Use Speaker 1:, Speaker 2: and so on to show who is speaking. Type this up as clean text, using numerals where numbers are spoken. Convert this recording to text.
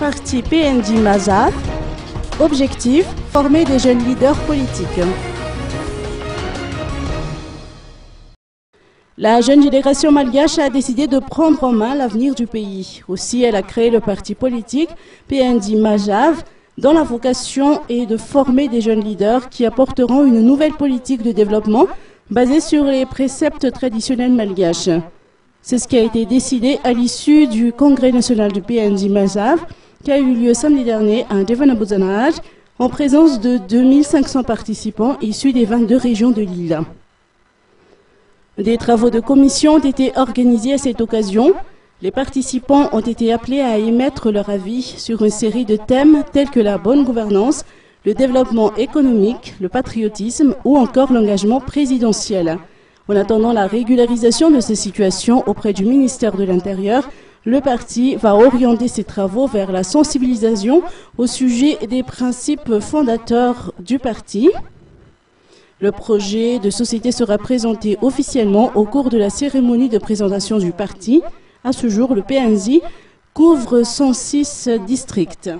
Speaker 1: Parti PND Mazaf. Objectif, former des jeunes leaders politiques. La jeune génération malgache a décidé de prendre en main l'avenir du pays. Aussi, elle a créé le parti politique PND Mazaf, dont la vocation est de former des jeunes leaders qui apporteront une nouvelle politique de développement basée sur les préceptes traditionnels malgaches. C'est ce qui a été décidé à l'issue du congrès national du PND Mazaf qui a eu lieu samedi dernier à Devanabouzanaj en présence de 2500 participants issus des 22 régions de l'île. Des travaux de commission ont été organisés à cette occasion. Les participants ont été appelés à émettre leur avis sur une série de thèmes tels que la bonne gouvernance, le développement économique, le patriotisme ou encore l'engagement présidentiel. En attendant la régularisation de ces situations auprès du ministère de l'Intérieur, le parti va orienter ses travaux vers la sensibilisation au sujet des principes fondateurs du parti. Le projet de société sera présenté officiellement au cours de la cérémonie de présentation du parti. À ce jour, le PND couvre 106 districts.